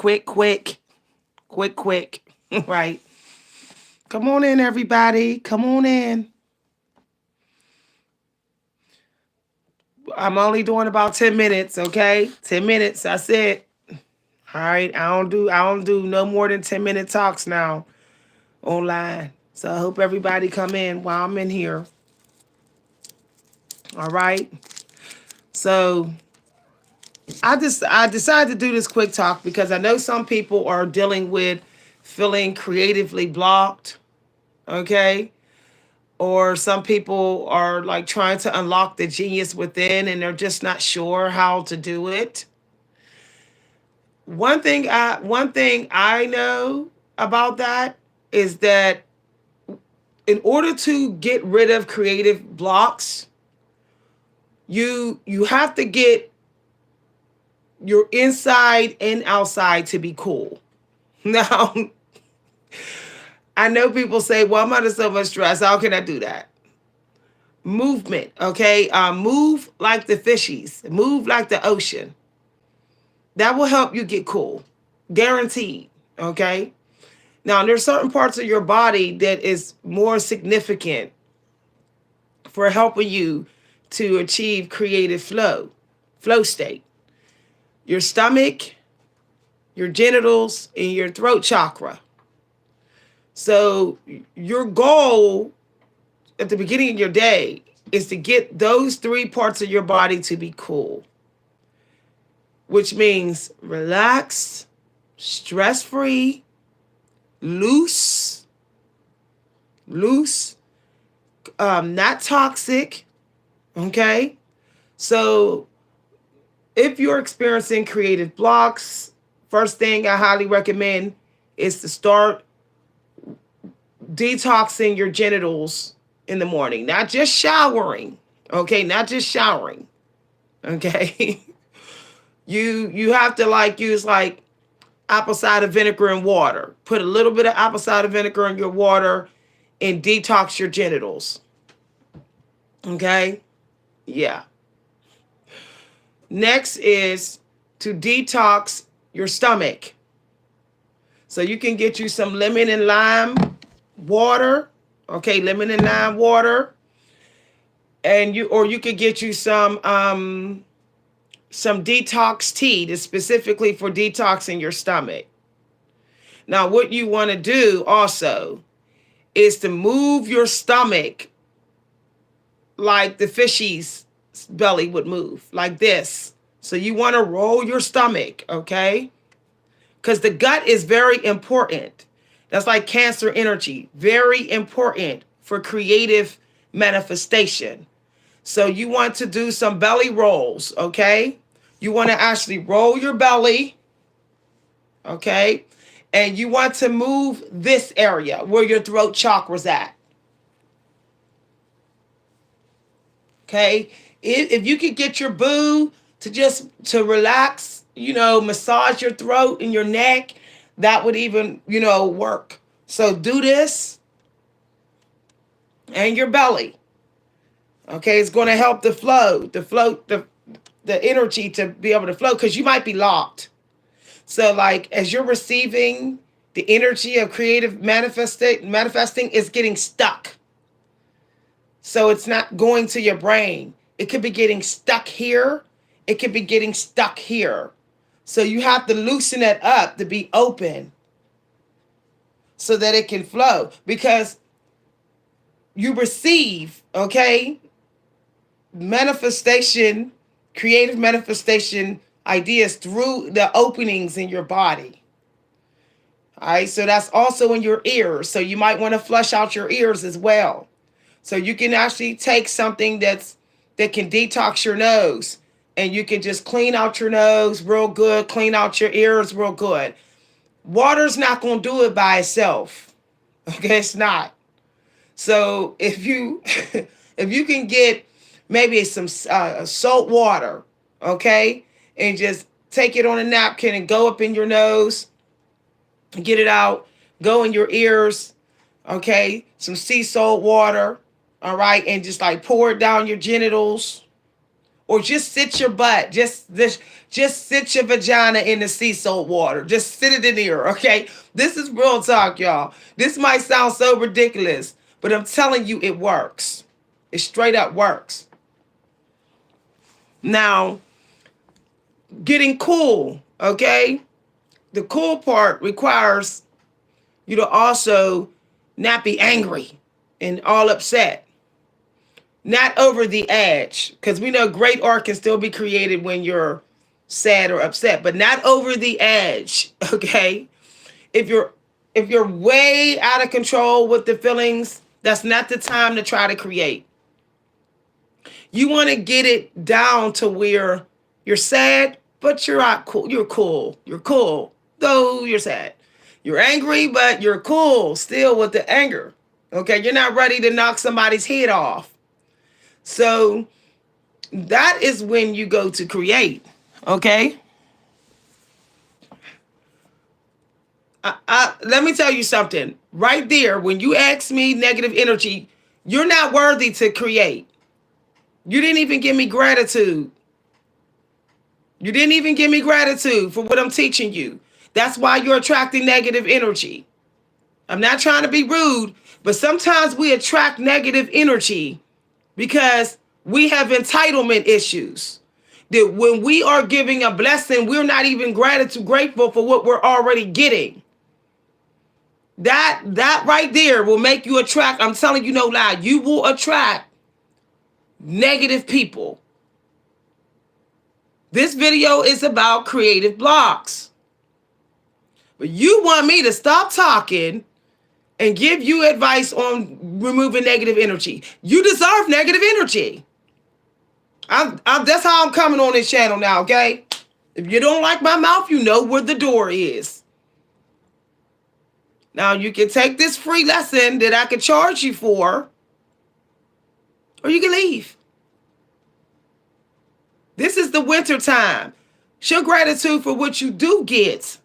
quick. Right. Come on in, everybody. Come on in. I'm only doing about 10 minutes, okay? 10 minutes. That's it. All right. I don't do no more than 10-minute talks now online. So I hope everybody come in while I'm in here. All right. So I decided to do this quick talk because I know some people are dealing with feeling creatively blocked, okay? Or some people are like trying to unlock the genius within and they're just not sure how to do it. One thing I know about that is that in order to get rid of creative blocks, you have to get your inside and outside to be cool. Now, I know people say, well, I'm under so much stress. How can I do that? Movement, okay? Move like the fishies, move like the ocean. That will help you get cool. Guaranteed, okay? Now, there's certain parts of your body that is more significant for helping you to achieve creative flow state. Your stomach, your genitals, and your throat chakra. So, your goal at the beginning of your day is to get those three parts of your body to be cool, which means relaxed, stress free, loose, loose, not toxic. Okay. So if you're experiencing creative blocks, first thing I highly recommend is to start detoxing your genitals in the morning, not just showering. Okay. Not just showering. Okay. You have to like use like apple cider vinegar and water. Put a little bit of apple cider vinegar in your water and detox your genitals. Okay? Yeah. Next is to detox your stomach. So you can get you some lemon and lime water. Okay, lemon and lime water. And you could get you some detox tea that's specifically for detoxing your stomach. Now, what you want to do also is to move your stomach like the fishy's belly would move, like this. So you want to roll your stomach, okay? Because the gut is very important. That's like cancer energy, very important for creative manifestation. So you want to do some belly rolls, okay? You want to actually roll your belly, okay? And you want to move this area where your throat chakra's at. Okay? If you could get your boo to just to relax, massage your throat and your neck, that would even, work. So do this and your belly. Okay, it's going to help the energy to be able to flow because you might be locked. So, like, as you're receiving the energy of creative manifesting is getting stuck. So it's not going to your brain. It could be getting stuck here. It could be getting stuck here. So you have to loosen it up to be open so that it can flow because you receive, okay, manifestation, creative manifestation ideas through the openings in your body. All right, so that's also in your ears. So you might want to flush out your ears as well. So you can actually take something that can detox your nose and you can just clean out your nose real good, clean out your ears real good. Water's not going to do it by itself. Okay, it's not. So if you if you can get maybe some salt water, okay, and just take it on a napkin and go up in your nose, get it out, go in your ears, okay, some sea salt water, all right, and just like pour it down your genitals Or just sit your butt. Just sit your vagina in the sea salt water. Just sit it in there, okay? This is real talk, y'all. This might sound so ridiculous, but I'm telling you it works. It straight up works. Now, getting cool, okay? The cool part requires you to also not be angry and all upset. Not over the edge, because we know great art can still be created when you're sad or upset, but not over the edge, okay? If you're way out of control with the feelings, that's not the time to try to create. You want to get it down to where you're sad, but you're not cool. You're cool. You're cool, though you're sad. You're angry, but you're cool still with the anger. Okay, you're not ready to knock somebody's head off. So that is when you go to create, okay? Let me tell you something. Right there, when you ask me negative energy, you're not worthy to create. You didn't even give me gratitude. You didn't even give me gratitude for what I'm teaching you. That's why you're attracting negative energy. I'm not trying to be rude, but sometimes we attract negative energy because we have entitlement issues. That when we are giving a blessing, we're not even grateful for what we're already getting. That right there will make you attract, I'm telling you no lie, you will attract negative people. This video is about creative blocks. But you want me to stop talking and give you advice on removing negative energy. You deserve negative energy. That's how I'm coming on this channel now, okay? If you don't like my mouth, you know where the door is. Now, you can take this free lesson that I could charge you for, or you can leave. This is the winter time. Show gratitude for what you do get,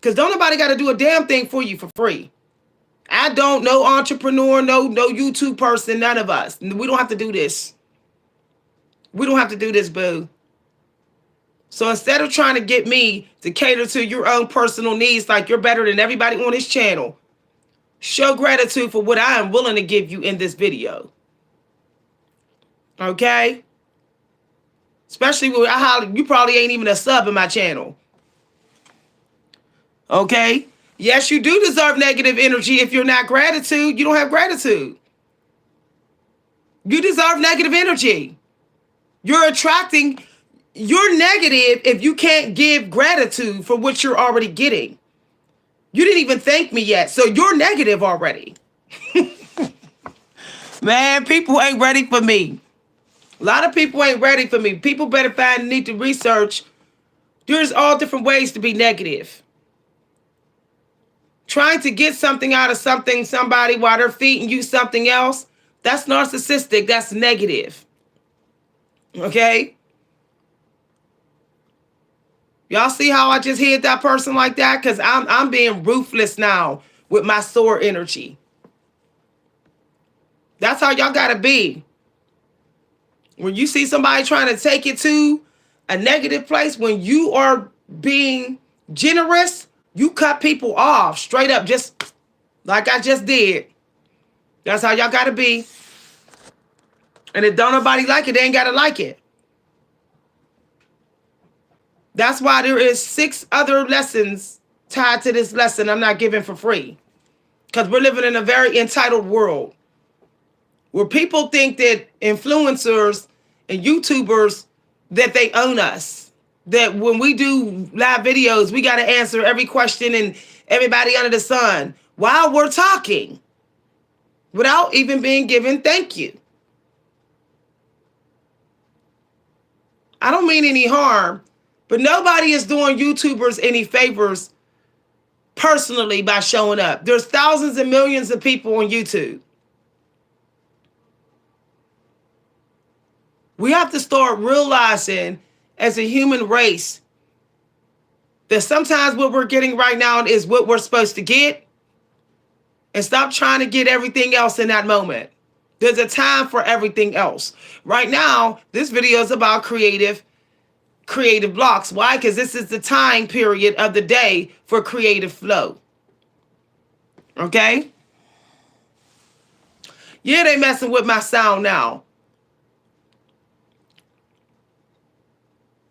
because don't nobody got to do a damn thing for you for free. I don't know entrepreneur, no YouTube person, none of us. We don't have to do this. We don't have to do this, boo. So instead of trying to get me to cater to your own personal needs like you're better than everybody on this channel, show gratitude for what I am willing to give you in this video. Okay? Especially with you probably ain't even a sub in my channel. Okay? Yes, you do deserve negative energy. If you're not gratitude, you don't have gratitude. You deserve negative energy. You're negative if you can't give gratitude for what you're already getting. You didn't even thank me yet, so you're negative already. Man, people ain't ready for me. A lot of people ain't ready for me. People better need to research. There's all different ways to be negative. Trying to get something out of somebody while they're feeding you something else, that's narcissistic. That's negative. Okay? Y'all see how I just hit that person like that? Because I'm being ruthless now with my sore energy. That's how y'all got to be. When you see somebody trying to take it to a negative place, when you are being generous, you cut people off straight up, just like I just did. That's how y'all got to be. And if don't nobody like it, they ain't got to like it. That's why there is 6 other lessons tied to this lesson I'm not giving for free. Because we're living in a very entitled world where people think that influencers and YouTubers, that they own us. That when we do live videos, we got to answer every question and everybody under the sun while we're talking without even being given thank you. I don't mean any harm, but nobody is doing YouTubers any favors personally by showing up. There's thousands and millions of people on YouTube. We have to start realizing as a human race that sometimes what we're getting right now is what we're supposed to get, and stop trying to get everything else in that moment. There's a time for everything else. Right now, this video is about creative blocks. Why? Because this is the time period of the day for creative flow. Okay? Yeah, they messing with my sound now.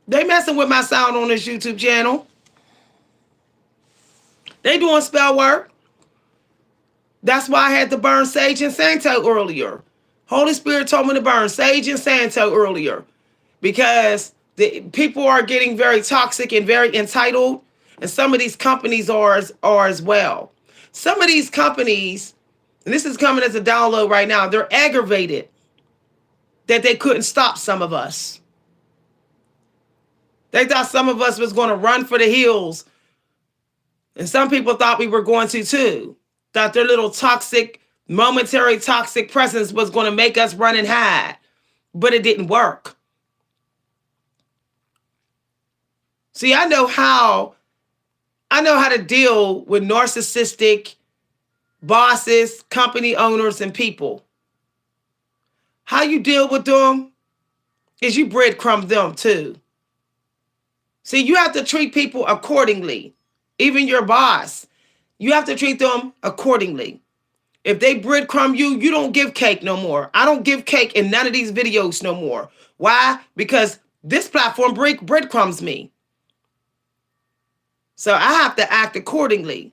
They messing with my sound on this YouTube channel. They doing spell work. That's why I had to burn Sage and Santo earlier. Holy Spirit told me to burn Sage and Santo earlier because the people are getting very toxic and very entitled, and some of these companies are as well. Some of these companies, and this is coming as a download right now, they're aggravated that they couldn't stop some of us. They thought some of us was going to run for the hills, and some people thought we were going to too. Thought their little toxic, momentary toxic presence was going to make us run and hide, but it didn't work. See, I know how to deal with narcissistic bosses, company owners, and people. How you deal with them is you breadcrumb them too. See, you have to treat people accordingly. Even your boss, you have to treat them accordingly. If they breadcrumb you, you don't give cake no more. I don't give cake in none of these videos no more. Why? Because this platform breadcrumbs me. So I have to act accordingly.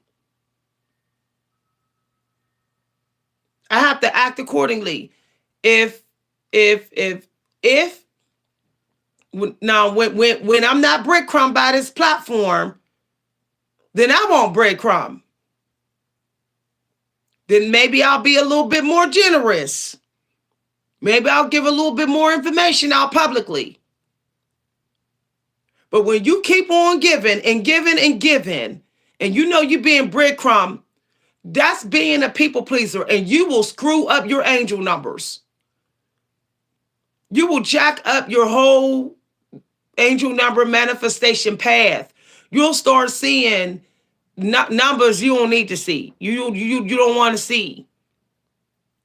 I have to act accordingly. If now when I'm not breadcrumbed by this platform, then I won't breadcrumb. Then maybe I'll be a little bit more generous. Maybe I'll give a little bit more information out publicly. But when you keep on giving and giving and giving, and you know you're being breadcrumb, that's being a people pleaser, and you will screw up your angel numbers. You will jack up your whole angel number manifestation path. You'll start seeing numbers you don't need to see. You don't want to see.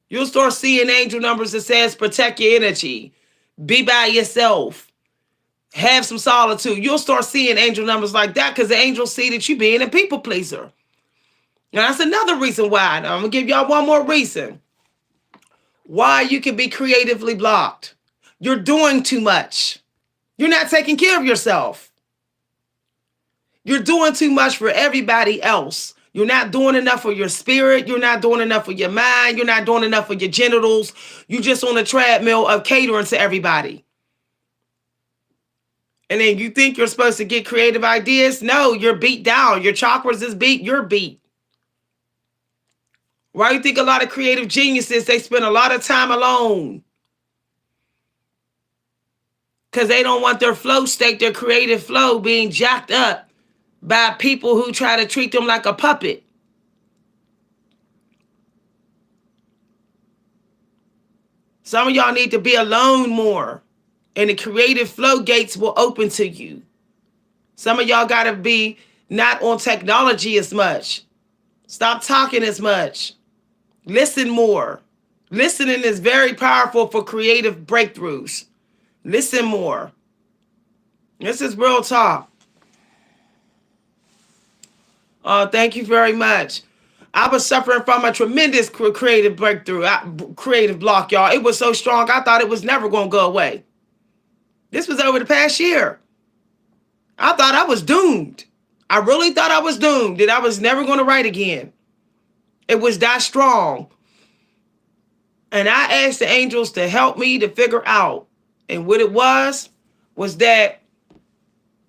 You'll start seeing angel numbers that says protect your energy, be by yourself, have some solitude. You'll start seeing angel numbers like that because the angels see that you being a people pleaser. And that's another reason why. Now, I'm going to give y'all one more reason why you can be creatively blocked. You're doing too much. You're not taking care of yourself. You're doing too much for everybody else. You're not doing enough for your spirit. You're not doing enough for your mind. You're not doing enough for your genitals. You're just on a treadmill of catering to everybody. And then you think you're supposed to get creative ideas? No, you're beat down. Your chakras is beat. You're beat. Why do you think a lot of creative geniuses, they spend a lot of time alone? Because they don't want their flow state, their creative flow, being jacked up by people who try to treat them like a puppet. Some of y'all need to be alone more, and the creative flow gates will open to you. Some of y'all got to be not on technology as much. Stop talking as much. Listen more. Listening is very powerful for creative breakthroughs. Listen more. This is real talk. Thank you very much. I was suffering from a tremendous creative breakthrough, creative block, y'all. It was so strong, I thought it was never going to go away. This was over the past year. I thought I was doomed. I really thought I was doomed, that I was never going to write again. It was that strong. And I asked the angels to help me to figure out. And what it was that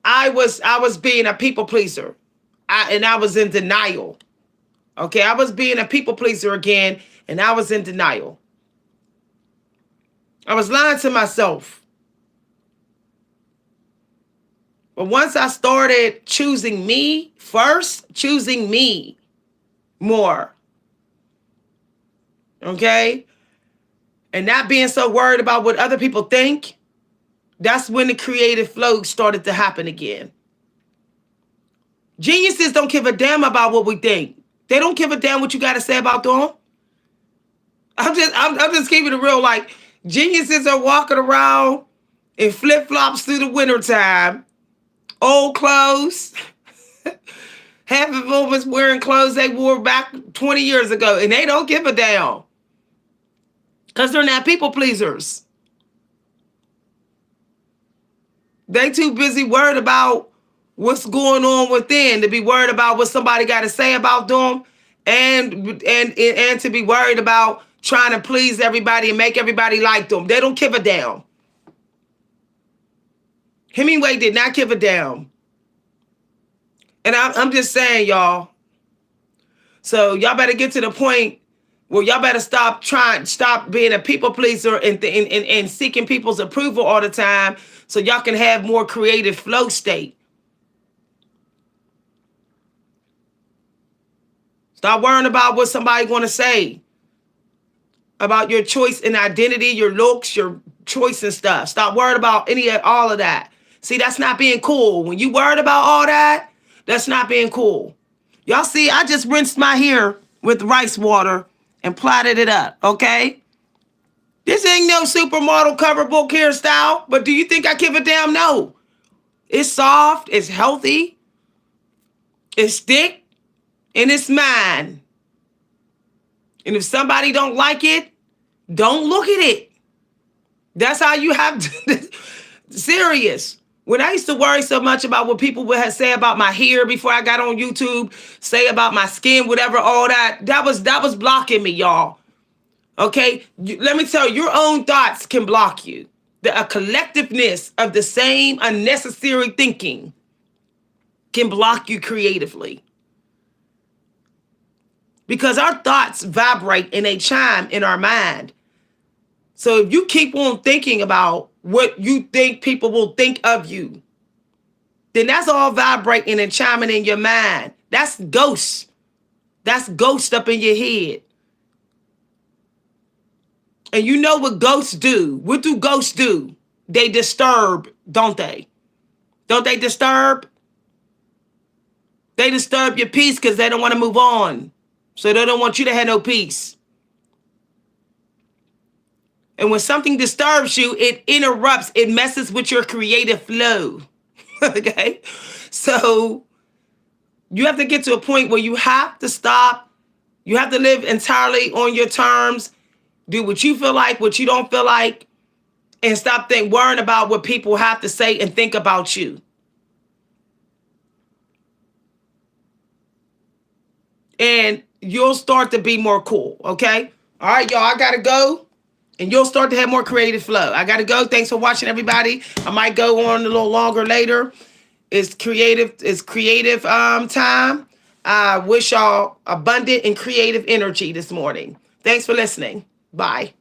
I was being a people pleaser. I was in denial. Okay, I was being a people pleaser again, and I was in denial. I was lying to myself. But once I started choosing me first, choosing me more, okay, and not being so worried about what other people think, that's when the creative flow started to happen again. Geniuses don't give a damn about what we think. They don't give a damn what you got to say about them. I'm just keeping it real. Like geniuses are walking around in flip flops through the wintertime, old clothes. Half of them was wearing clothes they wore back 20 years ago, and they don't give a damn because they're not people pleasers. They too busy worried about what's going on within to be worried about what somebody got to say about them, and to be worried about trying to please everybody and make everybody like them. They don't give a damn. Hemingway did not give a damn. And I'm just saying, y'all. So y'all better get to the point where y'all better stop being a people pleaser and seeking people's approval all the time so y'all can have more creative flow state. Stop worrying about what somebody's going to say about your choice and identity, your looks, your choice and stuff. Stop worrying about all of that. See, that's not being cool. When you worried about all that, that's not being cool. Y'all see, I just rinsed my hair with rice water and plaited it up, okay? This ain't no supermodel cover book hairstyle, but do you think I give a damn? No. It's soft, it's healthy, it's thick, and it's mine. And if somebody don't like it, don't look at it. That's how you have to. Serious. When I used to worry so much about what people would say about my hair before I got on YouTube, say about my skin, whatever, all that was blocking me, y'all. Okay? Let me tell you, your own thoughts can block you. A collectiveness of the same unnecessary thinking can block you creatively. Because our thoughts vibrate and they chime in our mind. So if you keep on thinking about what you think people will think of you, then that's all vibrating and chiming in your mind. That's ghosts. That's ghost up in your head. And you know what ghosts do. What do ghosts do? They disturb, don't they? Don't they disturb? They disturb your peace because they don't want to move on. So they don't want you to have no peace. And when something disturbs you, it interrupts, it messes with your creative flow. Okay? So you have to get to a point where you have to stop. You have to live entirely on your terms. Do what you feel like, what you don't feel like, and stop worrying about what people have to say and think about you. And you'll start to be more cool, okay? All right, y'all, I gotta go. And you'll start to have more creative flow. I gotta go. Thanks for watching, everybody. I might go on a little longer later. It's creative time. I wish y'all abundant and creative energy this morning. Thanks for listening. Bye.